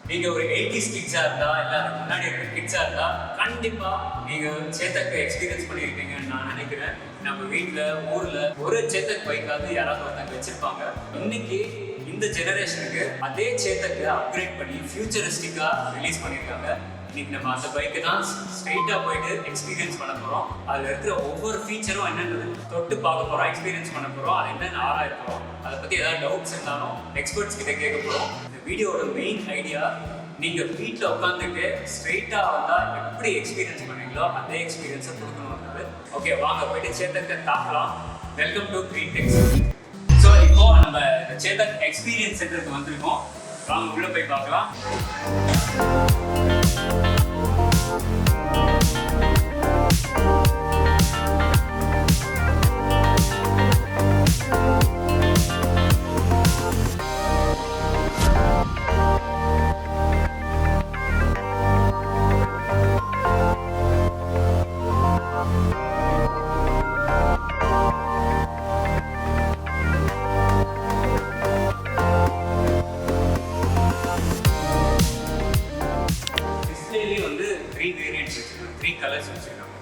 நீங்கள் ஒரு 80s கிட்ஸாக இருந்தால் இல்லை அதுக்கு முன்னாடி இருக்கிற கிட்ஸாக இருந்தால் கண்டிப்பாக நீங்கள் சேத்தக்கு எக்ஸ்பீரியன்ஸ் பண்ணியிருப்பீங்கன்னு நான் நினைக்கிறேன். நம்ம வீட்டில் ஊரில் ஒரு சேத்தக் பைக்காவது யாராவது ஒருத்தங்க வச்சுருப்பாங்க. இன்னைக்கு இந்த ஜெனரேஷனுக்கு அதே சேத்தக்கு அப்கிரேட் பண்ணி ஃபியூச்சரிஸ்டிக்காக ரிலீஸ் பண்ணியிருக்காங்க. இன்னைக்கு நம்ம அந்த பைக்கு தான் ஸ்ட்ரெயிட்டாக போயிட்டு எக்ஸ்பீரியன்ஸ் பண்ண போகிறோம். அதில் இருக்கிற ஒவ்வொரு ஃபீச்சரும் என்னென்னு தொட்டு பார்க்க போகிறோம், எக்ஸ்பீரியன்ஸ் பண்ண போகிறோம், அது என்னென்னு ஆராயிருக்கிறோம். அதை பற்றி ஏதாவது டவுட்ஸ் இருந்தாலும் எக்ஸ்பர்ட்ஸ் கிட்ட கேட்க போகிறோம். இந்த வீடியோட மெயின் ஐடியா, நீங்கள் வீட்டில் உட்காந்துட்டு ஸ்ட்ரெயிட்டாக வந்தால் எப்படி எக்ஸ்பீரியன்ஸ் பண்ணுவீங்களோ அதே எக்ஸ்பீரியன்ஸை கொடுக்கணுன்றது. ஓகே, வாங்க போயிட்டு சேத்தக்கை தாக்கலாம். Welcome to green techs. So இப்போ நம்ம சேத்தக் எக்ஸ்பீரியன்ஸ் சென்டருக்கு வந்திருக்கோம். வாங்க உள்ளே போய் பார்க்கலாம்.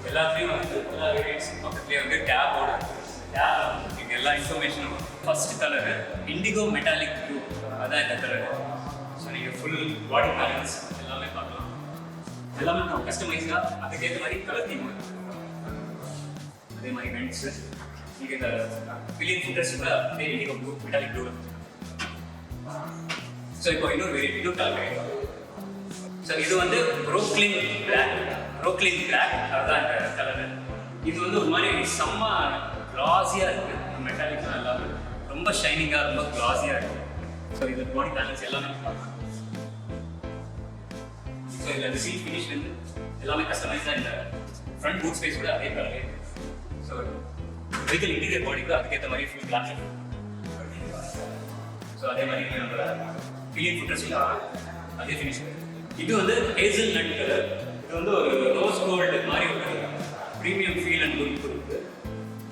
எல்லாத்துலேயும் வந்து எல்லா வேரியன்ட்ஸ் பக்கத்துலேயே வந்து டேபோட இங்கே எல்லா இன்ஃபர்மேஷனும். First colour indigo metallic blue, அதான் இந்த கலரு. ஸோ நீங்கள் ஃபுல் பாடி பேலன்ஸ் எல்லாமே பார்க்கலாம். எல்லாமே நம்ம கஸ்டமைஸ்டாக அதுக்கேற்ற மாதிரி கலர் தீம் அதே மாதிரி வெண்ட்ஸு. நீங்கள் இந்த பில்லியன் ஃபுட்டர்ஸ் கூட அதே indigo blue metallic blue. So இப்போ இன்னொரு வேரியன்ட், இன்னொரு கலர் வேரியன்ட். ஸோ இது வந்து ப்ரோக்ளின் பிளாக், அதுதான் இந்த கலரு. இது வந்து ஒரு மாதிரி செம்ம கிளாஸியாக இருக்குது. மெட்டாலிக்லாம் எல்லாமே ரொம்ப ஷைனிங்காக, ரொம்ப கிளாஸியாக இருக்குது. ஸோ இது பாடி பேலன்ஸ் எல்லாமே பார்க்கலாம். ஸோ இதில் இந்த சீட் ஃபினிஷ்லேருந்து எல்லாமே கஸ்டமைஸாக. இந்த ஃப்ரண்ட் பூட் ஸ்பேஸ் கூட அதே கலரே. ஸோ வெஹிக்கல் இன்டீரியர் பாடி கூட அதுக்கேற்ற மாதிரி ஃபுல் கிளாஸ். ஸோ அதே மாதிரி நம்ம பில்லியன் ஃபுட்டர்ஸ் அதே ஃபினிஷ். இது வந்து ஹேசல் நட் கலர். இது வந்து ஒரு ரோஸ் கோல்டு மாதிரி ஒரு ப்ரீமியம் ஃபீல் அண்ட் லுக் கொடுக்குது.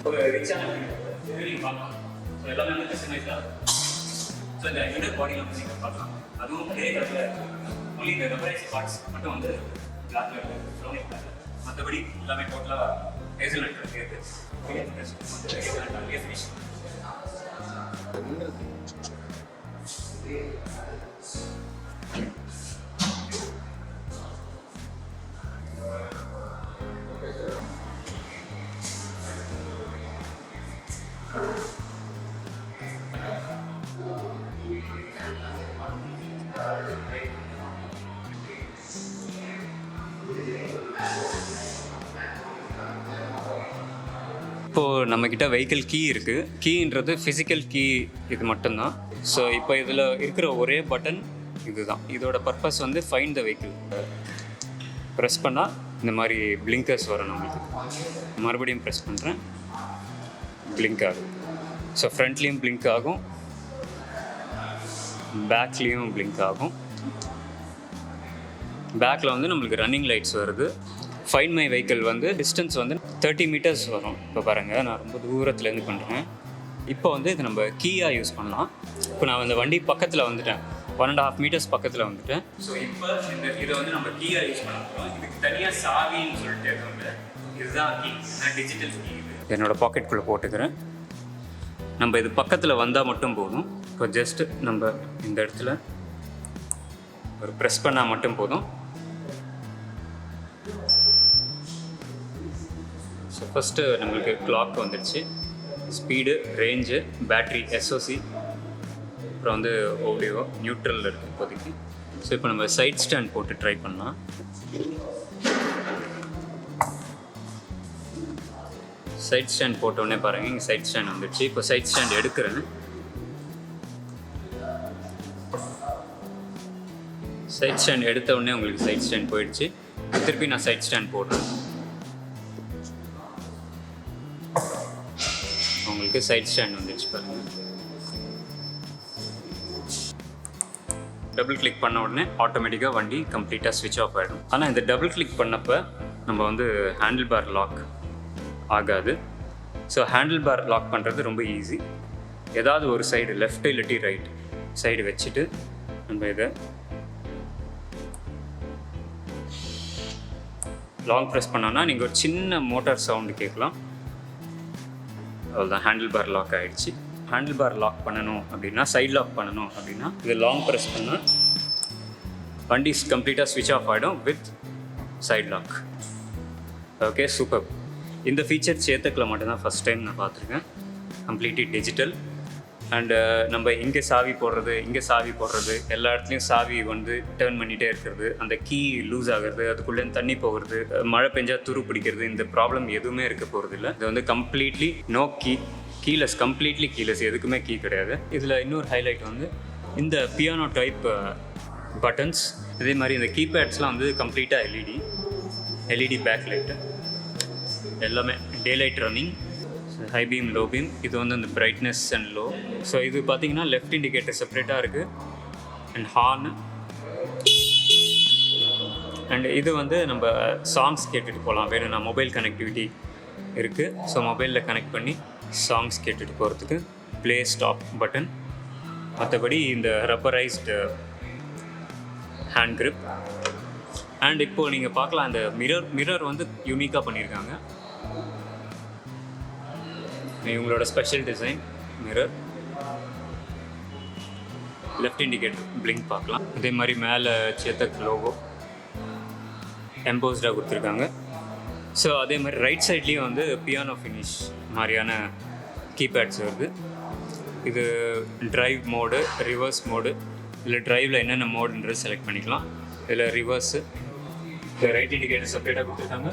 ஒரு ரிச்சான ஃபீல் நீங்கள் பார்க்கலாம். ஸோ எல்லாமே வந்து கஸ்டமைஸாக. ஸோ இந்த இன்னர் பாடியில் வந்து நீங்கள் பார்க்கலாம். அதுவும் அதே கலரில் ஒன்லி இந்த ரெஃபரன்ஸ் பார்ட்ஸ் மட்டும் வந்து பிளாக்ல இருக்குது, ப்ரௌனிஷ் பிளாக். மற்றபடி எல்லாமே டோட்டலாக ஹேசல் நட் கலர் இருக்குது. Hazel nut colour finish. இப்போது நம்மக்கிட்ட வெஹிக்கிள் கீ இருக்குது. கீன்றது ஃபிசிக்கல் கீ, இது மட்டும்தான். ஸோ இப்போ இதில் இருக்கிற ஒரே பட்டன் இதுதான். இதோட பர்பஸ் வந்து ஃபைண்ட் த வெஹிக்கிள். ப்ரெஸ் பண்ணால் இந்த மாதிரி பிளிங்கர்ஸ் வரும் நம்மளுக்கு. மறுபடியும் ப்ரெஸ் பண்ணுறேன், பிளிங்க் ஆகும். ஸோ ஃப்ரண்ட்லேயும் பிளிங்க் ஆகும், பேக்லேயும் பிளிங்க் ஆகும். பேக்கில் வந்து நம்மளுக்கு ரன்னிங் லைட்ஸ் வருது. ஃபைண்ட் மை வெஹிக்கிள் வந்து டிஸ்டன்ஸ் வந்து 30 மீட்டர்ஸ் வரும். இப்போ பாருங்கள், நான் ரொம்ப தூரத்துலேருந்து பண்ணுறேன். இப்போ வந்து இது நம்ம கீயாக யூஸ் பண்ணலாம். இப்போ நான் அந்த வண்டி பக்கத்தில் வந்துட்டேன், 1.5 மீட்டர்ஸ் பக்கத்தில் வந்துட்டேன். ஸோ இப்போ இதை வந்து நம்ம கீயாக யூஸ் பண்ண போகிறோம். இதுக்கு தனியாக சாவின்னு சொல்லிட்டு எதுவும் இல்லை. இதுதான் கீ, டிஜிட்டல் கீ. என்னோடய பாக்கெட்டுக்குள்ளே போட்டுக்கிறேன். நம்ம இது பக்கத்தில் வந்தால் மட்டும் போதும். இப்போ ஜஸ்ட்டு நம்ம இந்த இடத்துல ஒரு ப்ரெஸ் பண்ணால் மட்டும் போதும். ஸோ ஃபஸ்ட்டு நம்மளுக்கு கிளாக் வந்துடுச்சு, ஸ்பீடு, ரேஞ்சு, பேட்ரி, எஸ்ஓசி, அப்புறம் வந்து ஆடியோ, நியூட்ரல் இருக்குது இப்போதைக்கு. ஸோ இப்போ நம்ம சைட் ஸ்டாண்ட் போட்டு ட்ரை பண்ணலாம். சைட் ஸ்டாண்ட் போட்டோடனே பாருங்கள், இங்கே சைட் ஸ்டாண்ட் வந்துடுச்சு. இப்போ சைட் ஸ்டாண்ட் எடுக்கிறேன். சைட் ஸ்டாண்ட் எடுத்த உடனே உங்களுக்கு சைட் ஸ்டாண்ட் போயிடுச்சு. திருப்பி நான் சைட் ஸ்டாண்ட் போடுறேன். உங்களுக்கு சைட் ஸ்டாண்ட் வந்துடுச்சு பாருங்கள். டபுள் கிளிக் பண்ண உடனே ஆட்டோமேட்டிக்காக வண்டி கம்ப்ளீட்டாக ஸ்விட்ச் ஆஃப் ஆகிடும். ஆனால் இந்த டபுள் கிளிக் பண்ணப்போ நம்ம வந்து ஹேண்டில் பார் லாக் ஆகாது. ஸோ ஹேண்டில் பார் லாக் பண்ணுறது ரொம்ப ஈஸி. ஏதாவது ஒரு சைடு, லெஃப்ட் இல்லாட்டி ரைட் சைடு வச்சுட்டு நம்ம இதை லாங் ப்ரெஸ் பண்ணோன்னா நீங்கள் ஒரு சின்ன மோட்டார் சவுண்டு கேட்கலாம். அவ்வளோதான், ஹேண்டில் பார் லாக் ஆகிடுச்சு. ஹேண்டில் பார் லாக் பண்ணணும் அப்படின்னா, சைட் லாக் பண்ணணும் அப்படின்னா இது லாங் ப்ரெஸ் பண்ணால் வண்டி கம்ப்ளீட்டாக ஸ்விட்ச் ஆஃப் ஆகிடும் with side lock. Okay, super. இந்த ஃபீச்சர் சேத்தக்கில் மட்டும்தான் ஃபஸ்ட் டைம் நான் பார்த்துருக்கேன். Completely digital. அண்டு நம்ம இங்கே சாவி போடுறது எல்லா இடத்துலையும் சாவி வந்து டேர்ன் பண்ணிகிட்டே இருக்கிறது, அந்த கீ லூஸ் ஆகிறது, அதுக்குள்ளே தண்ணி போகிறது, மழை பெஞ்சால் துரு பிடிக்கிறது, இந்த ப்ராப்ளம் எதுவுமே இருக்க போகிறது இல்லை. இது வந்து completely no keyless, completely keyless, எதுக்குமே கீ கிடையாது. இதில் இன்னொரு ஹைலைட் வந்து இந்த பியானோ டைப் பட்டன்ஸ். இதே மாதிரி இந்த கீபேட்ஸ்லாம் வந்து கம்ப்ளீட்டாக எல்இடி பேக் லைட்டு, எல்லாமே day light running, high beam, low beam. இது வந்து அந்த பிரைட்னஸ் அண்ட் லோ. ஸோ இது பார்த்தீங்கன்னா லெஃப்ட் இண்டிகேட்டர் செப்பரேட்டாக இருக்குது அண்ட் ஹார்ன். அண்ட் இது வந்து நம்ம சாங்ஸ் கேட்டுட்டு போகலாம், வேணும்னா மொபைல் கனெக்டிவிட்டி இருக்குது. ஸோ மொபைலில் கனெக்ட் பண்ணி சாங்ஸ் கேட்டுட்டு போகிறதுக்கு ப்ளே ஸ்டாப் பட்டன். மற்றபடி இந்த ரப்பரைஸ்டு ஹேண்ட் கிரிப். அண்ட் இப்போது நீங்கள் பார்க்கலாம், அந்த மிரர் வந்து யூனிக்காக பண்ணியிருக்காங்க. இவங்களோட special design mirror. Left indicator blink பார்க்கலாம். இதே மாதிரி மேலே சேத்தக் லோகோ எம்போஸ்டாக கொடுத்துருக்காங்க. ஸோ அதே மாதிரி ரைட் சைட்லேயும் வந்து பியானோ ஃபினிஷ் மாதிரியான கீபேட்ஸ் வருது. இது டிரைவ் மோடு, ரிவர்ஸ் மோடு. இதில் டிரைவில் என்னென்ன மோடுன்றது செலக்ட் பண்ணிக்கலாம். இதில் ரிவர்ஸு, ரைட் இண்டிகேட்டர் செப்பரேட்டாக கொடுத்துருக்காங்க,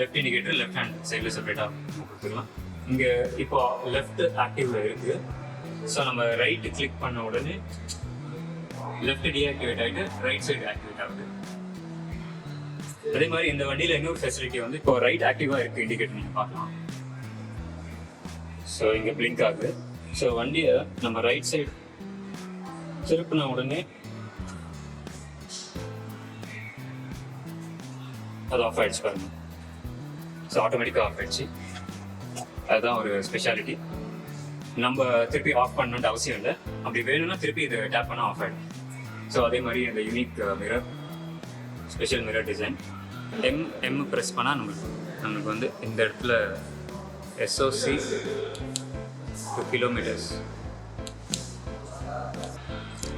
லெஃப்ட் இண்டிகேட்டர் லெஃப்ட் ஹேண்ட் சைடில் செப்பரேட்டாக கொடுத்துக்கலாம். இங்கே இப்போ லெஃப்ட் ஆக்டிவில் இருக்குது. ஸோ நம்ம ரைட்டு கிளிக் பண்ண உடனே லெஃப்ட் டீஆக்டிவேட் ஆகிட்டு ரைட் சைடு ஆக்டிவேட் ஆகுது. அதே மாதிரி இந்த வண்டியில் இன்னொரு ஃபெசிலிட்டி வந்து இப்போ ரைட் ஆக்டிவாக இருக்குது இண்டிகேட்டர் நீங்கள் பார்க்கலாம். ஸோ இங்கே பிளிங்க் ஆகுது. ஸோ வண்டியை நம்ம ரைட் சைடு திருப்பின உடனே அது ஆஃப் ஆகிடுச்சு பாருங்க. ஸோ ஆட்டோமேட்டிக்காக ஆஃப் ஆகிடுச்சு. அதுதான் ஒரு ஸ்பெஷாலிட்டி. நம்ம திருப்பி ஆஃப் பண்ணணுன்ற அவசியம் இல்லை. அப்படி வேணும்னா திருப்பி இதை டேப் பண்ணால் ஆஃப் ஆகிடும். ஸோ அதே மாதிரி இந்த unique mirror, special mirror design. M press பண்ணால் நம்மளுக்கு வந்து இந்த இடத்துல SOC 2 kilometers.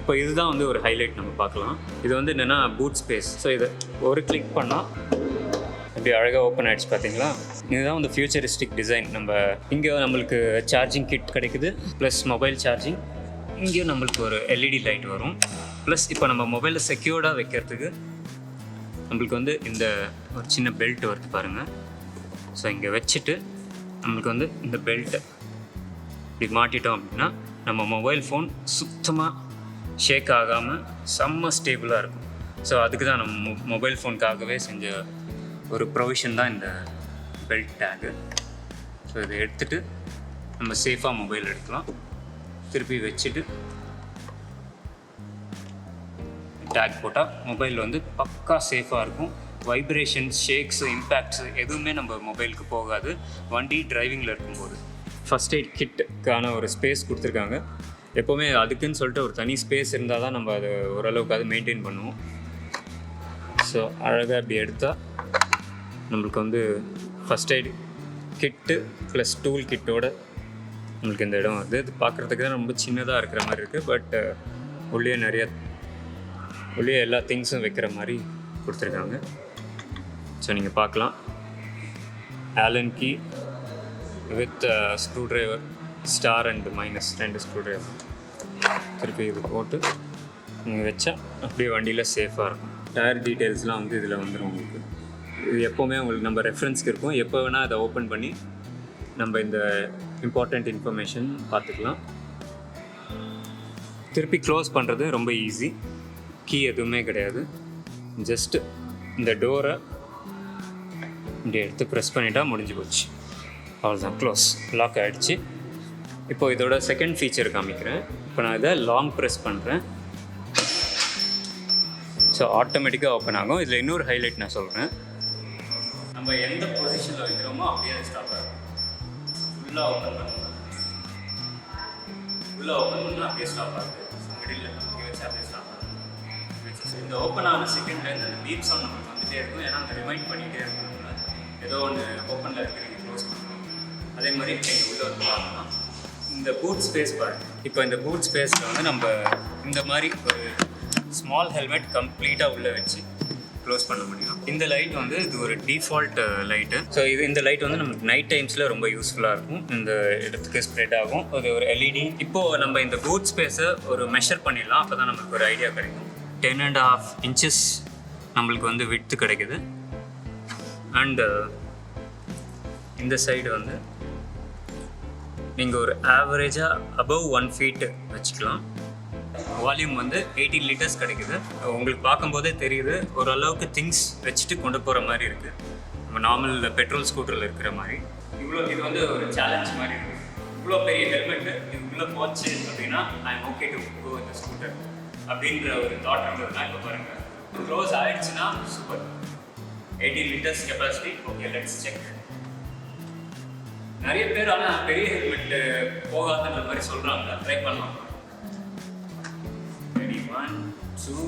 இப்போ இதுதான் வந்து ஒரு ஹைலைட் நம்ம பார்க்கலாம். இது வந்து என்னென்னா பூட் ஸ்பேஸ். ஸோ இதை ஒரு கிளிக் பண்ணால் இப்படி அழகாக ஓப்பன் ஆகிடுச்சு பார்த்தீங்களா. இதுதான் வந்து ஃபியூச்சரிஸ்டிக் டிசைன். நம்ம இங்கே நம்மளுக்கு சார்ஜிங் கிட் கிடைக்குது, ப்ளஸ் மொபைல் சார்ஜிங். இங்கேயும் நம்மளுக்கு ஒரு LED லைட் வரும். ப்ளஸ் இப்போ நம்ம மொபைலில் செக்யூர்டாக வைக்கிறதுக்கு நம்மளுக்கு வந்து இந்த ஒரு சின்ன பெல்ட் வருது பாருங்கள். ஸோ இங்கே வச்சுட்டு நம்மளுக்கு வந்து இந்த பெல்ட்டை இப்படி மாட்டிட்டோம் அப்படின்னா நம்ம மொபைல் ஃபோன் சுத்தமாக ஷேக் ஆகாமல் செம்ம ஸ்டேபிளாக இருக்கும். ஸோ அதுக்கு தான் நம்ம மொபைல் ஃபோனுக்காகவே செஞ்ச ஒரு ப்ரொவிஷன் தான் இந்த பெல்ட் டேகு. ஸோ இதை எடுத்துகிட்டு நம்ம சேஃபாக மொபைல் எடுக்கலாம். திருப்பி வச்சுட்டு டேக் போட்டால் மொபைல் வந்து பக்கா சேஃபாக இருக்கும். வைப்ரேஷன்ஸ், ஷேக்ஸு, இம்பேக்ட்ஸு எதுவுமே நம்ம மொபைலுக்கு போகாது வண்டி டிரைவிங்கில் இருக்கும்போது. ஃபஸ்ட் எய்ட் கிட்டுக்கான ஒரு ஸ்பேஸ் கொடுத்துருக்காங்க. எப்போவுமே அதுக்குன்னு சொல்லிட்டு ஒரு தனி ஸ்பேஸ் இருந்தால் தான் நம்ம அதை ஓரளவுக்கு அது மெயின்டைன் பண்ணுவோம். ஸோ அழகாக அப்படி எடுத்தால் நம்மளுக்கு வந்து first aid kit plus tool கிட்டோட நம்மளுக்கு இந்த இடம் வருது. இது பார்க்குறதுக்கு தான் ரொம்ப சின்னதாக இருக்கிற மாதிரி இருக்குது. பட் உள்ளே எல்லா திங்ஸும் வைக்கிற மாதிரி கொடுத்துருக்காங்க. ஸோ நீங்கள் பார்க்கலாம், Allen key with screwdriver, star and minus 2 screwdriver. திருப்பி இது போட்டு நீங்கள் வச்சா அப்படியே வண்டியில் சேஃபாக இருக்கும். டயர் டீட்டெயில்ஸ்லாம் வந்து இதில் வந்துடும் உங்களுக்கு. இது எப்போவுமே உங்களுக்கு நம்ம ரெஃபரன்ஸ்க்கு இருக்கும். எப்போ வேணால் அதை ஓப்பன் பண்ணி நம்ம இந்த இம்பார்ட்டண்ட் இன்ஃபர்மேஷன் பார்த்துக்கலாம். திருப்பி க்ளோஸ் பண்ணுறது ரொம்ப ஈஸி. கீ எதுவுமே கிடையாது. ஜஸ்ட்டு இந்த டோரை இப்படி எடுத்து ப்ரெஸ் பண்ணிட்டா முடிஞ்சு போச்சு. அவ்வளோதான், க்ளோஸ், லாக் ஆகிடுச்சு. இப்போது இதோட செகண்ட் ஃபீச்சர் காமிக்கிறேன். இப்போ நான் இதை லாங் ப்ரெஸ் பண்ணுறேன். ஸோ ஆட்டோமேட்டிக்காக ஓப்பன் ஆகும். இதில் இன்னொரு ஹைலைட் நான் சொல்கிறேன். நம்ம எந்த பொசிஷனில் வைக்கிறோமோ அப்படியே ஸ்டாப் ஆகும். ஃபுல்லாக ஓப்பன் பண்ணலாம், அப்படியே ஸ்டாப் ஆகுது. மிடில் இங்கே வச்சு அப்படியே ஸ்டாப் ஆகும். இந்த ஓப்பன் ஆன செகண்ட்லேருந்து அந்த பீப் சவுண்ட் நம்மளுக்கு வந்துட்டே காமிச்சிட்டே இருக்கும். ஏன்னா அந்த ரிமைண்ட் பண்ணிகிட்டே இருக்கும். ஏதோ ஒன்று ஓப்பனில் இருக்குது, நீங்கள் க்ளோஸ் பண்ணணும். அதே மாதிரி நீங்கள் உள்ளே வந்து பார்க்கலாம். இந்த பூட் ஸ்பேஸ் பாருங்கள். இப்போ இந்த பூட் ஸ்பேஸில் வந்து நம்ம இந்த மாதிரி ஒரு ஸ்மால் ஹெல்மெட் கம்ப்ளீட்டாக உள்ளே வச்சு க்ளோஸ் பண்ண முடியும். இந்த லைட் வந்து இது ஒரு டிஃபால்ட் லைட்டு. ஸோ இந்த லைட் வந்து நமக்கு நைட் டைம்ஸில் ரொம்ப யூஸ்ஃபுல்லாக இருக்கும். இந்த இடத்துக்கு ஸ்ப்ரெட் ஆகும். அது ஒரு எல்இடி. இப்போது நம்ம இந்த பூட் ஸ்பேஸை ஒரு மெஷர் பண்ணிடலாம். அப்போ தான் நமக்கு ஒரு ஐடியா கிடைக்கும். 10.5 இன்ச்சஸ் நம்மளுக்கு வந்து விட்த்து கிடைக்குது. அண்டு இந்த சைடு வந்து நீங்கள் ஒரு ஆவரேஜாக அபவ் 1 feet வச்சுக்கலாம். வால்யூம் வந்து 18 liters கிடைக்குது. உங்களுக்கு பார்க்கும்போதே தெரியுது, ஓரளவுக்கு திங்ஸ் வச்சுட்டு கொண்டு போகிற மாதிரி இருக்குது. நம்ம நார்மல் பெட்ரோல் ஸ்கூட்டரில் இருக்கிற மாதிரி. இது வந்து ஒரு சேலஞ்ச் மாதிரி இருக்குது. இவ்வளோ பெரிய ஹெல்மெட்டு இதுக்குள்ளே போச்சு அப்படின்னா I am okay to go இந்த ஸ்கூட்டர் அப்படின்ற ஒரு தாட் இருந்ததுன்னா இப்போ பாருங்கள், க்ளோஸ் ஆகிடுச்சுன்னா super. 18 liters capacity. Okay, let's check. நிறைய பேர் ஆனால் பெரிய ஹெல்மெட்டு போகாதுன்ற மாதிரி சொல்கிறாங்க. ட்ரை பண்ணலாம். Ready, 1 2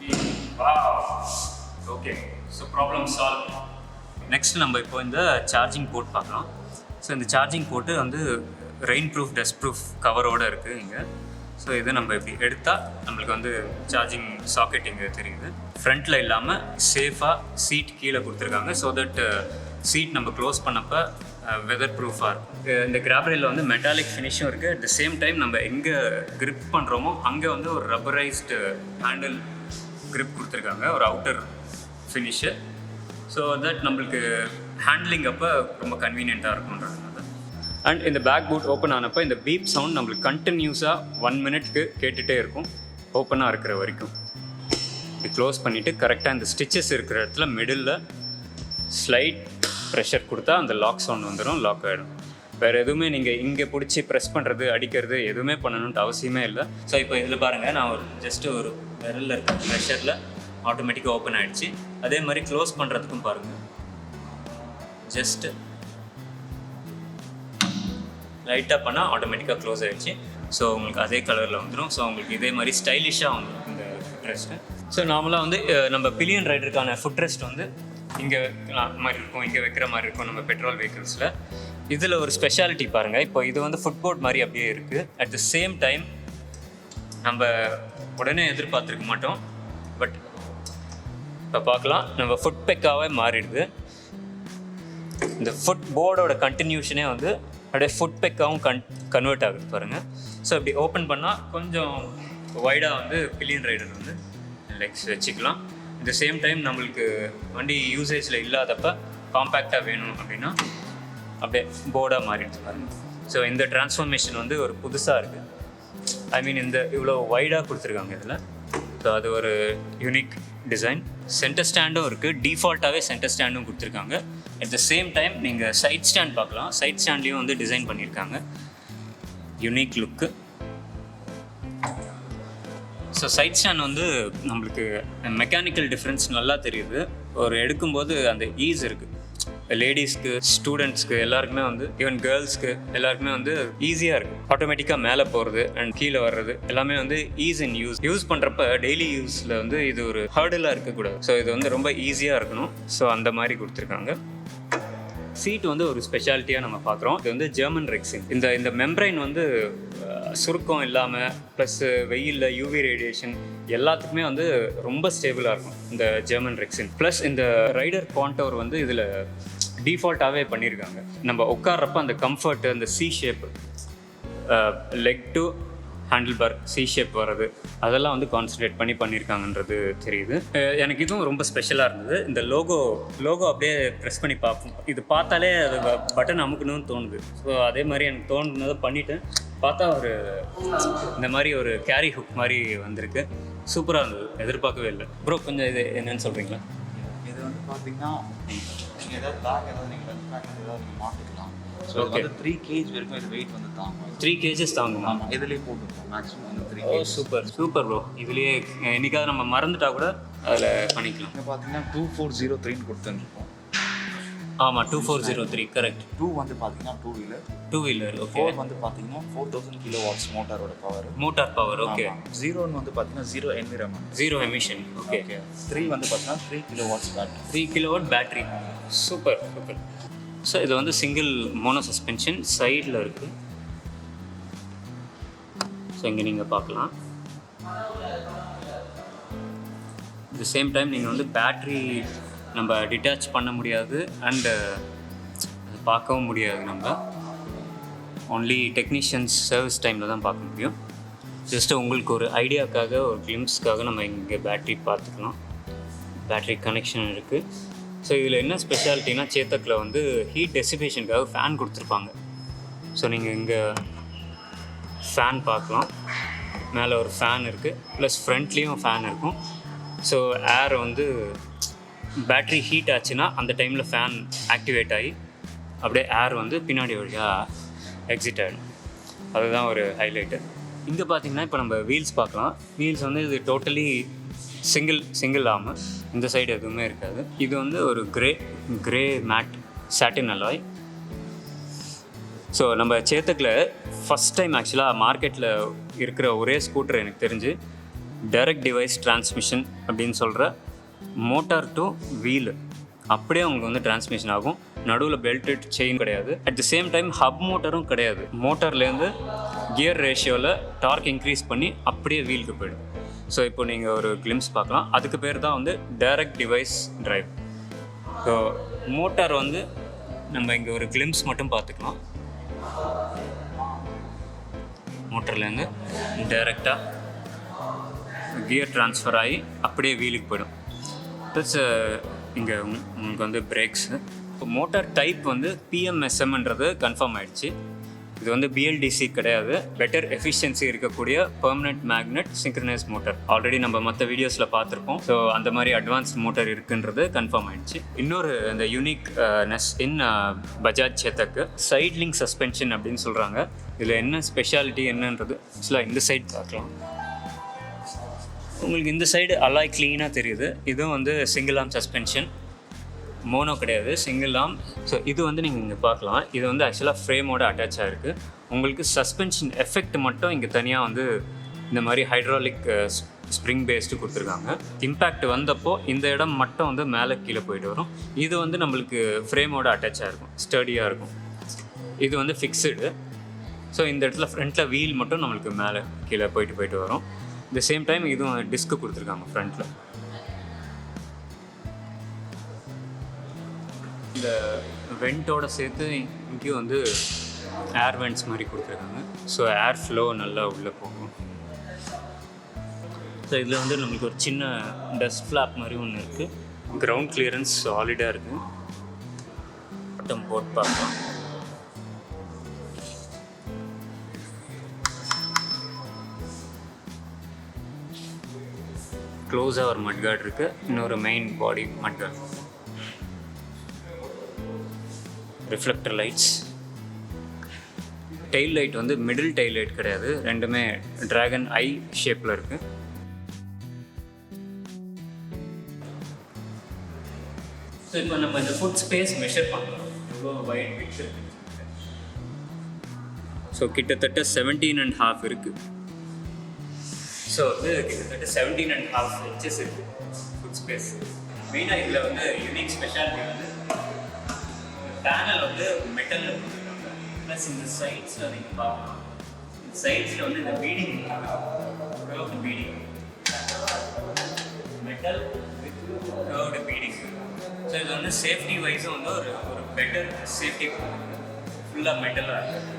3. Okay, so problem solve. Next நம்ம இப்போ இந்த சார்ஜிங் போர்ட் பார்க்கலாம். ஸோ இந்த சார்ஜிங் போர்ட்டு வந்து ரெயின் ப்ரூஃப், டஸ்ட் ப்ரூஃப் கவரோடு இருக்குது இங்கே. ஸோ இது நம்ம இப்படி எடுத்தால் நம்மளுக்கு வந்து சார்ஜிங் சாக்கெட் இங்கே தெரியுது. ஃப்ரண்ட்டில் இல்லாமல் சேஃபாக சீட் கீழே கொடுத்துருக்காங்க. ஸோ தட் சீட் நம்ம க்ளோஸ் பண்ணப்போ வெதர் ப்ரூஃபாக இருக்கும். இந்த கிராப்ரையில் வந்து மெட்டாலிக் ஃபினிஷும் இருக்குது. அட் த சேம் டைம் நம்ம எங்கே கிரிப் பண்ணுறோமோ அங்கே வந்து ஒரு ரப்பரைஸ்டு ஹேண்டில் கிரிப் கொடுத்துருக்காங்க, ஒரு அவுட்டர் ஃபினிஷு. ஸோ தட் நம்மளுக்கு ஹேண்ட்லிங் அப்போ ரொம்ப கன்வீனியண்ட்டாக இருக்கும்ன்றது. அண்ட் இந்த பேக் பூட் ஓப்பன் ஆனப்போ இந்த பீப் சவுண்ட் நம்மளுக்கு கண்டினியூஸாக 1 minute கேட்டுகிட்டே இருக்கும், ஓப்பனாக இருக்கிற வரைக்கும். இது க்ளோஸ் பண்ணிவிட்டு கரெக்டாக இந்த ஸ்டிச்சஸ் இருக்கிற இடத்துல மிடில் ஸ்லைட் ப்ரெஷர் கொடுத்தா அந்த லாக் சவுண்ட் வந்துடும், லாக் ஆகிடும். வேறு எதுவுமே நீங்கள் இங்கே பிடிச்சி ப்ரெஸ் பண்ணுறது, அடிக்கிறது எதுவுமே பண்ணணுன்ட்டு அவசியமே இல்லை. ஸோ இப்போ இதில் பாருங்கள், நான் ஒரு ஜஸ்ட்டு ஒரு விரலில் இருக்க ப்ரெஷரில் ஆட்டோமேட்டிக்காக ஓப்பன் ஆகிடுச்சு. அதே மாதிரி க்ளோஸ் பண்ணுறதுக்கும் பாருங்கள், ஜஸ்ட்டு லைட்டாக பண்ணால் ஆட்டோமேட்டிக்காக க்ளோஸ் ஆகிடுச்சு. ஸோ உங்களுக்கு அதே கலரில் வந்துடும். ஸோ உங்களுக்கு இதே மாதிரி ஸ்டைலிஷாக வந்துடும் இந்த ஃபுட் ரெஸ்ட்டு. ஸோ நார்மலாக வந்து நம்ம பில்லியன் ரைடருக்கான ஃபுட் ரெஸ்ட் வந்து இங்கே மாதிரி இருக்கும், இங்கே வைக்கிற மாதிரி இருக்கும் நம்ம பெட்ரோல் வெஹிக்கிள்ஸில். இதில் ஒரு ஸ்பெஷாலிட்டி பாருங்கள். இப்போ இது வந்து ஃபுட்போர்ட் மாதிரி அப்படியே இருக்குது. அட் த சேம் டைம் நம்ம உடனே எதிர்பார்த்துருக்க மாட்டோம், பட் இப்போ பார்க்கலாம், நம்ம ஃபுட் பெக்காகவே மாறிடுது. இந்த ஃபுட் போர்டோட கண்டினியூஷனே வந்து அப்படியே ஃபுட் பெக்காகவும் கன்வெர்ட் ஆகுது பாருங்கள். ஸோ இப்படி ஓப்பன் பண்ணால் கொஞ்சம் வைடாக வந்து பில்லியன் ரைடர் வந்து லெக்ஸ் வச்சுக்கலாம். இந்த சேம் டைம் நம்மளுக்கு வண்டி யூசேஜில் இல்லாதப்போ காம்பேக்டாக வேணும் அப்படின்னா அப்படியே போர்டாக மாறிடுச்சு பாருங்கள். ஸோ இந்த டிரான்ஸ்ஃபர்மேஷன் வந்து ஒரு புதுசாக இருக்குது. ஐ மீன் இந்த இவ்வளோ வைடாக கொடுத்துருக்காங்க இதில். ஸோ அது ஒரு யூனிக் டிசைன். சென்டர் ஸ்டாண்டும் இருக்குது, டிஃபால்ட்டாகவே சென்டர் ஸ்டாண்டும் கொடுத்துருக்காங்க. அட் த சேம் டைம் நீங்கள் சைட் ஸ்டாண்ட் பார்க்கலாம். சைட் ஸ்டாண்ட்லேயும் வந்து டிசைன் பண்ணியிருக்காங்க, யூனிக் லுக்கு. ஸோ சைட் ஸ்டாண்ட் வந்து நம்மளுக்கு மெக்கானிக்கல் டிஃப்ரென்ஸ் நல்லா தெரியுது. ஒரு எடுக்கும்போது அந்த ஈஸ் இருக்குது. லேடிஸ்க்கு, ஸ்டூடெண்ட்ஸ்க்கு எல்லாருக்குமே வந்து, ஈவன் கேர்ள்ஸ்க்கு எல்லாருக்குமே வந்து ஈஸியாக இருக்குது. ஆட்டோமேட்டிக்காக மேலே போகிறது அண்ட் கீழே வர்றது எல்லாமே வந்து ஈஸ் இன் யூஸ் பண்ணுறப்ப டெய்லி யூஸில் வந்து இது ஒரு ஹர்டலாக இருக்கக்கூடாது. ஸோ இது வந்து ரொம்ப ஈஸியாக இருக்கணும். ஸோ அந்த மாதிரி கொடுத்துருக்காங்க. சீட் வந்து ஒரு ஸ்பெஷாலிட்டியாக நம்ம பார்க்குறோம். இது வந்து ஜெர்மன் ரெக்ஸின். இந்த மெம்பரைன் வந்து சுருக்கம் இல்லாமல் ப்ளஸ் வெயிலில் யூவி ரேடியேஷன் எல்லாத்துக்குமே வந்து ரொம்ப ஸ்டேபிளாக இருக்கும் இந்த ஜெர்மன் ரெக்ஸின். ப்ளஸ் இந்த ரைடர் கான்டோர் வந்து இதில் டிஃபால்ட்டாகவே பண்ணியிருக்காங்க. நம்ம உட்கார்றப்ப அந்த கம்ஃபர்ட், அந்த C shape, leg to handlebar C shape வர்றது, அதெல்லாம் வந்து கான்சன்ட்ரேட் பண்ணியிருக்காங்கன்றது தெரியுது. எனக்கு இதுவும் ரொம்ப ஸ்பெஷலாக இருந்தது. இந்த லோகோ அப்படியே ப்ரெஸ் பண்ணி பார்ப்போம். இது பார்த்தாலே அது பட்டன் அமுக்கணும்னு தோணுது. ஸோ அதே மாதிரி எனக்கு தோணுனதை பண்ணிவிட்டு பார்த்தா ஒரு இந்த மாதிரி ஒரு கேரி ஹுக் மாதிரி வந்திருக்கு. சூப்பராக இருந்தது, எதிர்பார்க்கவே இல்லை. ப்ரோ கொஞ்சம் இது என்னன்னு சொல்கிறீங்களா? இது வந்து பார்த்தீங்கன்னா நீங்கள் ஏதாவது பேக் ஏதாவது நீங்கள் லஞ்ச் பேக் ஏதாவது நீங்கள் மாற்றிக்கலாம். ஸோ இது வந்து 3 kg வரைக்கும் இது வெயிட் வந்து தாங்கும். 3 kgs தாங்குமா? ஆமாம், இதுலேயே போட்டுருக்கோம் மேக்ஸிமம் வந்து 3 kg. Super bro. இதுலேயே என்னைக்காவது நம்ம மறந்துட்டா கூட அதில் பண்ணிக்கலாம். இங்கே பார்த்தீங்கன்னா 2403 கொடுத்துருக்கோம். ஆமாம் 2403 கரெக்ட். 2 வந்து பார்த்தீங்கன்னா 2 வீலர். 2 wheeler okay. 4 வந்து பார்த்தீங்கன்னா 4000 கிலோவாட்ஸ் மோட்டாரோட பவர். Motor power okay. 0 வந்து பார்த்தீங்கன்னா 0 என்விரான்மெண்ட், 0 எமிஷன் ஓகே. 3 வந்து பார்த்தீங்கன்னா 3 kilowatts battery. 3 kilowatt battery. Super super. So இது வந்து சிங்கிள் மோனோ சஸ்பென்ஷன் சைடில் இருக்குது. ஸோ இங்கே நீங்கள் பார்க்கலாம். தி சேம் டைம் நீங்கள் வந்து பேட்ரி நம்ம டிட்டாச் பண்ண முடியாது அண்டு அது பார்க்கவும் முடியாது. நம்ம ஒன்லி டெக்னீஷியன்ஸ் சர்வீஸ் டைமில் தான் பார்க்க முடியும். ஜஸ்ட்டு உங்களுக்கு ஒரு ஐடியாக்காக ஒரு கிளிம்ஸ்க்காக நம்ம இங்கே பேட்ரி பார்த்துக்கலாம். பேட்ரி கனெக்ஷன் இருக்குது. ஸோ இதில் என்ன ஸ்பெஷாலிட்டினா சேத்தக்கில் வந்து ஹீட் டெசிபேஷனுக்காக ஃபேன் கொடுத்துருப்பாங்க. ஸோ நீங்கள் இங்கே ஃபேன் பார்க்கலாம். மேலே ஒரு ஃபேன் இருக்குது, ப்ளஸ் ஃப்ரண்ட்லேயும் ஃபேன் இருக்கும். ஸோ ஏர் வந்து பேட்ரி ஹீட் ஆச்சுன்னா அந்த டைமில் ஃபேன் ஆக்டிவேட் ஆகி அப்படியே ஏர் வந்து பின்னாடி வழியாக எக்ஸிட் ஆகிடும். அதுதான் ஒரு ஹைலைட்டு. இங்கே பார்த்தீங்கன்னா இப்போ நம்ம வீல்ஸ் பார்க்கலாம். வீல்ஸ் வந்து இது டோட்டலி சிங்கிள் ஆமாம், இந்த சைடு எதுவுமே இருக்காது. இது வந்து ஒரு கிரே மேட் சாட்டின் அலாய். ஸோ நம்ம சேத்தக்கில் ஃபஸ்ட் டைம் ஆக்சுவலாக மார்க்கெட்டில் இருக்கிற ஒரே ஸ்கூட்டர் எனக்கு தெரிஞ்சு டைரக்ட் டிவைஸ் டிரான்ஸ்மிஷன் அப்படின்னு சொல்கிற மோட்டார் டு வீலு அப்படியே உங்களுக்கு வந்து டிரான்ஸ்மிஷன் ஆகும். நடுவில் பெல்டட் செயின் கிடையாது. At the same time hub மோட்டரும் கிடையாது. மோட்டார்லேருந்து கியர் ரேஷியோவில் டார்க் இன்க்ரீஸ் பண்ணி அப்படியே வீலுக்கு போயிடும். ஸோ இப்போ நீங்கள் ஒரு கிளிம்ஸ் பார்க்கலாம். அதுக்கு பேர் தான் வந்து direct device drive. So motor வந்து நம்ம இங்கே ஒரு கிளிம்ஸ் மட்டும் பார்த்துக்கலாம். மோட்டர்லேருந்து டைரெக்டாக கியர் ட்ரான்ஸ்ஃபர் ஆகி அப்படியே வீலுக்கு போயிடும். ப்ளஸ் இங்கே உங்களுக்கு வந்து பிரேக்ஸு. இப்போ மோட்டார் டைப் வந்து PMSMன்றது கன்ஃபார்ம் ஆகிடுச்சு. இது வந்து BLDC கிடையாது. பெட்டர் எஃபிஷியன்சி இருக்கக்கூடிய permanent magnet synchronise motor. Already நம்ம மற்ற வீடியோஸில் பார்த்துருப்போம். ஸோ அந்த மாதிரி அட்வான்ஸ்ட் மோட்டார் இருக்குன்றது கன்ஃபார்ம் ஆகிடுச்சு. இன்னொரு இந்த யூனிக் நெஸ் இன் பஜாஜ் சேத்தக்கு சைட் லிங்க் சஸ்பென்ஷன் அப்படின்னு சொல்கிறாங்க. இதில் என்ன ஸ்பெஷாலிட்டி என்னன்றது ஆக்சுவலாக இந்த சைடு பார்க்கலாம். உங்களுக்கு இந்த சைடு அலாய் க்ளீனாக தெரியுது. இதுவும் வந்து சிங்கிள் ஆர்ம் சஸ்பென்ஷன், மோனோ கிடையாது, சிங்கிள் ஆர்ம். ஸோ இது வந்து நீங்கள் இங்கே பார்க்கலாம். இது வந்து ஆக்சுவலாக ஃப்ரேமோட அட்டாச் ஆகிருக்கு. உங்களுக்கு சஸ்பென்ஷன் எஃபெக்ட் மட்டும் இங்கே தனியாக வந்து இந்த மாதிரி ஹைட்ராலிக் ஸ்ப்ரிங் பேஸ்டு கொடுத்துருக்காங்க. இம்பேக்ட் வந்தப்போ இந்த இடம் மட்டும் வந்து மேலே கீழே போயிட்டு வரும். இது வந்து நம்மளுக்கு ஃப்ரேமோட அட்டாச் ஆகிருக்கும், ஸ்டடியாக இருக்கும். இது வந்து ஃபிக்ஸ்டு. ஸோ இந்த இடத்துல ஃப்ரண்ட்டில் வீல் மட்டும் நம்மளுக்கு மேலே கீழே போயிட்டு வரும். த சேம் டைம் இதுவும் டிஸ்க்கு கொடுத்துருக்காங்க ஃப்ரண்ட்டில். இந்த வெண்ட்டோட சேர்த்து இங்கேயும் வந்து ஏர் வெண்ட்ஸ் மாதிரி கொடுத்துருக்காங்க. ஸோ ஏர் ஃப்ளோ நல்லா உள்ளே போகும். ஸோ இதில் வந்து நம்மளுக்கு ஒரு சின்ன டஸ்ட் ஃப்ளாப் மாதிரி ஒன்று இருக்குது. கிரவுண்ட் கிளியரன்ஸ் சாலிடாக இருக்குது. பட்டம் போட்டு பார்க்கலாம். க்ளோஸாக ஒரு மட்கார்டு இருக்குது. இன்னொரு main body mudguard. Reflector lights. Tail light வந்து மிடில் டெயில் லைட் கிடையாது, ரெண்டுமே ட்ராகன் ஐ ஷேப்பில் இருக்குது. ஸோ இப்போ நம்ம இந்த ஃபுட் ஸ்பேஸ் மெஷர் பண்ணலாம். எவ்வளோ வைட் விட்த் இருக்குது. ஸோ கிட்டத்தட்ட 17.5 இருக்குது. ஸோ வந்து கிட்டத்தட்ட 17.5 inches இருக்குது ஃபுட் ஸ்பேஸ். மெயினாக இதில் வந்து யூனிக் ஸ்பெஷாலிட்டி வந்து பேனல் வந்து மெட்டலில் கொடுத்துருக்காங்க. ப்ளஸ் இந்த சைட்ஸில் நீங்கள் பார்க்கலாம். இந்த சைட்ஸில் வந்து இந்த feeding curved feeding, metal with curved feeding. So இது வந்து சேஃப்டி வைஸும் வந்து ஒரு பெட்டர் சேஃப்டி ஃபுல்லாக மெட்டலாக இருக்குது.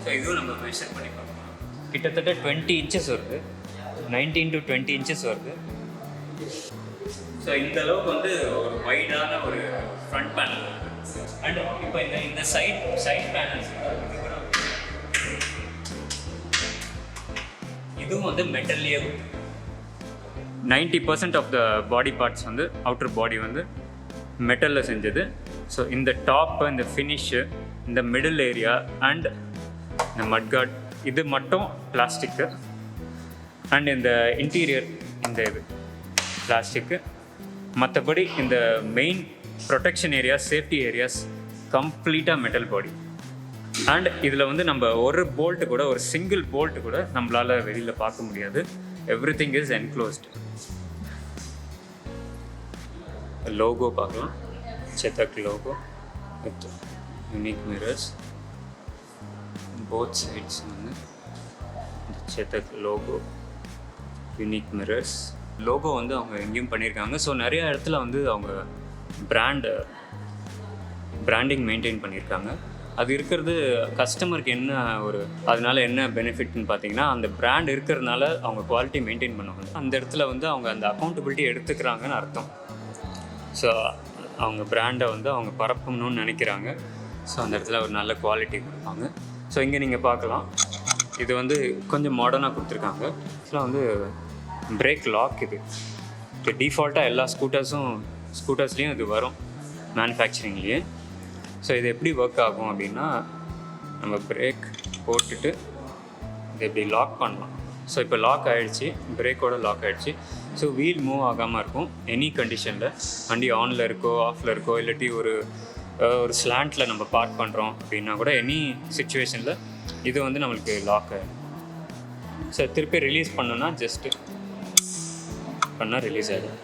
ஸோ இதுவும் நம்ம மெஷர் பண்ணி பார்க்கலாம். கிட்டத்தட்ட 20 inches வருது, 19 to 20 inches வருது. ஸோ இந்த அளவுக்கு வந்து ஒரு வைடான ஒரு ஃப்ரண்ட் பேனல் இருக்குது. அண்ட் இப்போ இந்த சைட் பேனல்ஸ் இதுவும் வந்து மெட்டல்லையே 90% ஆஃப் த பாடி பார்ட்ஸ் வந்து அவுட்டர் பாடி வந்து மெட்டலில் செஞ்சது. ஸோ இந்த டாப்பு, இந்த ஃபினிஷு, இந்த மிடில் ஏரியா அண்ட் இந்த மட்கார்ட் இது மட்டும் பிளாஸ்டிக்கு. அண்ட் இந்த இன்டீரியர் இந்த இது பிளாஸ்டிக்கு. மற்றபடி இந்த main protection areas, safety areas கம்ப்ளீட்டாக மெட்டல் பாடி. அண்ட் இதில் வந்து நம்ம ஒரு போல்ட்டு கூட, ஒரு சிங்கிள் போல்ட்டு கூட நம்மளால் வெளியில் பார்க்க முடியாது. Everything is enclosed. Logo பார்க்கலாம், Chetak logo with unique mirrors both sides. வந்து Chetak logo, unique mirrors logo வந்து அவங்க எங்கேயும் பண்ணியிருக்காங்க. ஸோ நிறைய இடத்துல வந்து அவங்க பிராண்டிங் மெயின்டைன் பண்ணியிருக்காங்க. அது இருக்கிறது கஸ்டமருக்கு என்ன ஒரு அதனால என்ன பெனிஃபிட்னு பார்த்தீங்கன்னா, அந்த பிராண்ட் இருக்கிறதுனால அவங்க குவாலிட்டி மெயின்டைன் பண்ணுவாங்க. அந்த இடத்துல வந்து அவங்க அந்த அக்கௌண்டபிலிட்டி எடுத்துக்கிறாங்கன்னு அர்த்தம். ஸோ அவங்க பிராண்டை வந்து அவங்க பரப்பணும்னு நினைக்கிறாங்க. ஸோ அந்த இடத்துல ஒரு நல்ல குவாலிட்டி கொடுப்பாங்க. ஸோ இங்கே நீங்கள் பார்க்கலாம், இது வந்து கொஞ்சம் மாடர்னாக கொடுத்துருக்காங்க. ஆக்சுவலாக வந்து பிரேக் லாக் இது டிஃபால்ட்டாக எல்லா ஸ்கூட்டர்ஸ்லேயும் இது வரும் மேனுஃபேக்சரிங்லேயே. ஸோ இது எப்படி ஒர்க் ஆகும் அப்படின்னா, நம்ம பிரேக் போட்டுட்டு இது எப்படி லாக் பண்ணலாம். ஸோ இப்போ லாக் ஆகிடுச்சு, பிரேக்கோட லாக் ஆகிடுச்சு. ஸோ வீல் மூவ் ஆகாமல் இருக்கும் எனி கண்டிஷனில். வண்டி ஆனில் இருக்கோ ஆஃபில் இருக்கோ, இல்லாட்டி ஒரு ஸ்லாண்டில் நம்ம பார்க் பண்ணுறோம் அப்படின்னா கூட எனி சுச்சுவேஷனில் இது வந்து நம்மளுக்கு லாக் ஆகிடும். ஸோ திருப்பி ரிலீஸ் பண்ணோன்னா ஜஸ்ட்டு பண்ணால் ரிலீஸ் ஆகிடும்.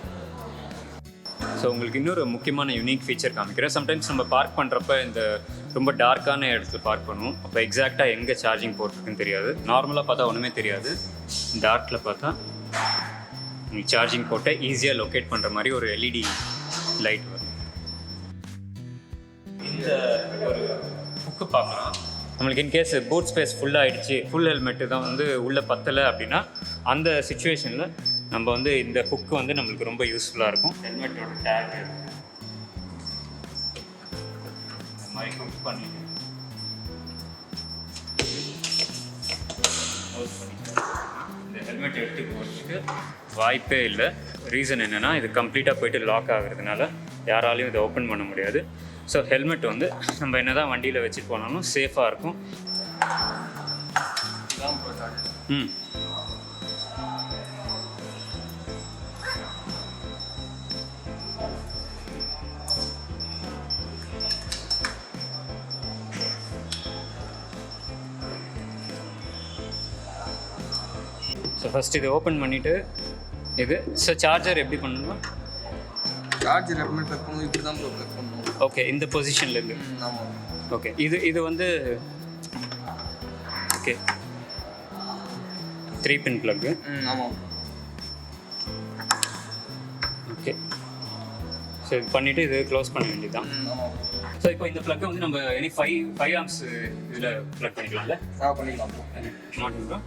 ஸோ உங்களுக்கு இன்னொரு முக்கியமான யூனிக் ஃபீச்சர் காமிக்கிறேன். சம்டைம்ஸ் நம்ம பார்க் பண்ணுறப்ப இந்த ரொம்ப டார்க்கான இடத்துல பார்க் பண்ணுவோம். அப்போ எக்ஸாக்டாக எங்கே சார்ஜிங் போட்டிருக்குன்னு தெரியாது. நார்மலாக பார்த்தா ஒன்றுமே தெரியாது. டார்க்கில் பார்த்தா நீங்கள் சார்ஜிங் போட்டு ஈஸியாக லொக்கேட் பண்ணுற மாதிரி ஒரு எல்இடி லைட் வரும். இந்த ஒரு புக்கு பார்க்கலாம். நம்மளுக்கு இன்கேஸ் பூட் ஸ்பேஸ் ஃபுல்லாகிடுச்சு, ஃபுல் ஹெல்மெட்டு தான் வந்து உள்ளே பத்தலை அப்படின்னா, அந்த சுச்சுவேஷனில் நம்ம வந்து இந்த ஹுக்கு வந்து நம்மளுக்கு ரொம்ப யூஸ்ஃபுல்லாக இருக்கும். ஹெல்மெட்டோட டேக் இந்த மாதிரி ஹுக் பண்ணிட்டு இந்த ஹெல்மெட் எடுத்து போகிறதுக்கு வாய்ப்பே இல்லை. ரீசன் என்னென்னா, இது கம்ப்ளீட்டாக போய்ட்டு லாக் ஆகிறதுனால யாராலையும் இதை ஓப்பன் பண்ண முடியாது. ஸோ ஹெல்மெட் வந்து நம்ம என்ன தான் வண்டியில் வச்சுட்டு போனாலும் சேஃபாக இருக்கும். ஸோ ஃபஸ்ட் இதை ஓப்பன் பண்ணிவிட்டு இது ஸோ சார்ஜர் எப்படி பண்ணணும்? சார்ஜர் எப்பவுமே ப்ளக் பண்ணுவோம், இப்படி தான் ப்ளக் பண்ணுவோம். ஓகே, இந்த பொசிஷன்லேருந்து. ஆமாம். ஓகே, இது வந்து ஓகே 3 பின் ப்ளக்கு. ஆமாம். ஓகே, ஸோ இது பண்ணிவிட்டு இது க்ளோஸ் பண்ண வேண்டியது தான். ஆமாம். ஸோ இப்போ இந்த ப்ளக்கை வந்து நம்ம எனி 5 ஆம்ஸ் இதில் ப்ளக் பண்ணிக்கலாம்ல? பண்ணிக்கலாம். மாட்டுங்களா?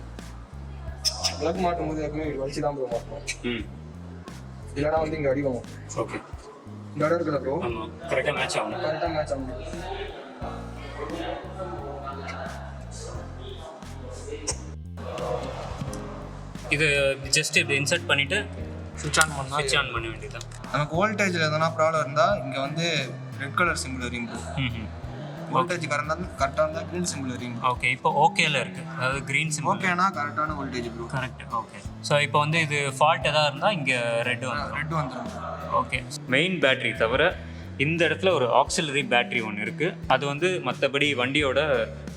ப்ளக் மாட்டும் போது எப்பவுமே வலிச்சு தான் ப்ரோ மாட்டோம். இல்லைனா வந்து இங்கே அடிக்கும். ஓகே, இந்த இடம் இருக்குல்ல ப்ரோ, ஆமாம், கரெக்டாக மேட்ச் ஆகும். கரெக்டாக மேட்ச் ஆகும். இது ஜஸ்ட் இப்படி இன்சர்ட் பண்ணிவிட்டு ஸ்விட்ச் ஆன் பண்ண வேண்டியதுதான். நமக்கு வோல்டேஜில் எதனா ப்ராப்ளம் இருந்தால் இங்கே வந்து ரெட் கலர் சிம்பிள் வரையும் வோல்டேஜ் கரெக்டாக இருந்தால் க்ரீன் சிம்பிள் வரையும். ஓகே, இப்போ ஓகேல இருக்குது, அதாவது க்ரீன் சிம்பிள் ஓகேனா கரெக்டான voltage bro. Correct. Okay, so இப்போ வந்து இது ஃபால்ட் எதாவது இருந்தால் இங்கே ரெட் வந்துடும். ஓகே, மெயின் பேட்டரி தவிர இந்த இடத்துல ஒரு ஆக்சிலரி பேட்டரி ஒன்று இருக்குது. அது வந்து மற்றபடி வண்டியோட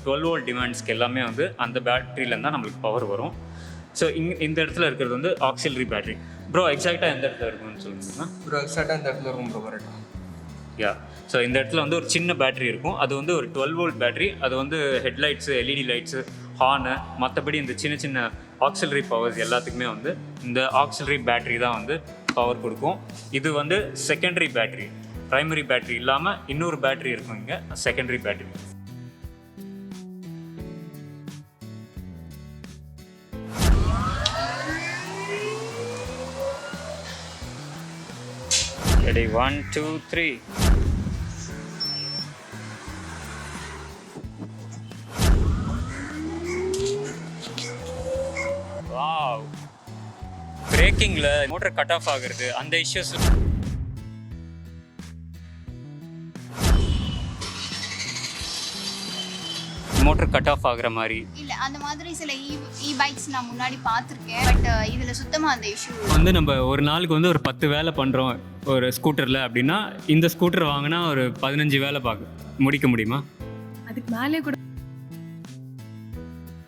12 வோல்ட் டிமாண்ட்ஸ்க்கு எல்லாமே வந்து அந்த பேட்டரியிலேருந்து தான் நம்மளுக்கு பவர் வரும். ஸோ இந்த இடத்துல இருக்கிறது வந்து ஆக்சிலரி பேட்டரி. ப்ரோ எக்ஸாக்டாக எந்த இடத்துல இருக்குன்னு சொல்லுங்கன்னா? ப்ரோ எக்ஸாக்டாக இந்த இடத்துல இருக்கும் ப்ரோ, கரெக்டாக. யா, ஸோ இந்த இடத்துல வந்து ஒரு சின்ன பேட்டரி இருக்கும். அது வந்து ஒரு 12 வோல்ட் பேட்டரி. அது வந்து ஹெட்லைட்ஸு, எல்இடி லைட்ஸு, ஹார்னு, மற்றபடி இந்த சின்ன சின்ன ஆக்சிலரி பவர்ஸ் எல்லாத்துக்குமே வந்து இந்த ஆக்சிலரி பேட்டரி தான் வந்து பவர் கொடுக்கும். இது வந்து செகண்டரி பேட்டரி. ப்ரைமரி பேட்டரி இல்லாமல் இன்னொரு பேட்டரி இருக்கும் இங்கே, செகண்டரி பேட்டரி. ரெடி, 1 2 3. வாவ், பிரேக்கிங்கில் மோட்டர் கட் ஆஃப் ஆகுறது, அந்த இஷ்யூஸ் மோட்டர் கட் ஆஃப் ஆகுற மாதிரி. இல்ல அந்த மாதிரி சில இ பைக்ஸ் நான் முன்னாடி பார்த்துருக்கேன். பட் இதுல சுத்தமா அந்த இஷ்யூ வந்து நம்ம ஒரு நாளுக்கு வந்து ஒரு 10 வேலை பண்ணுறோம் ஒரு ஸ்கூட்டரில் அப்படின்னா இந்த ஸ்கூட்டர் வாங்கினா ஒரு 15 வேலை முடிக்க முடியுமா? அதுக்கு மேலே கூட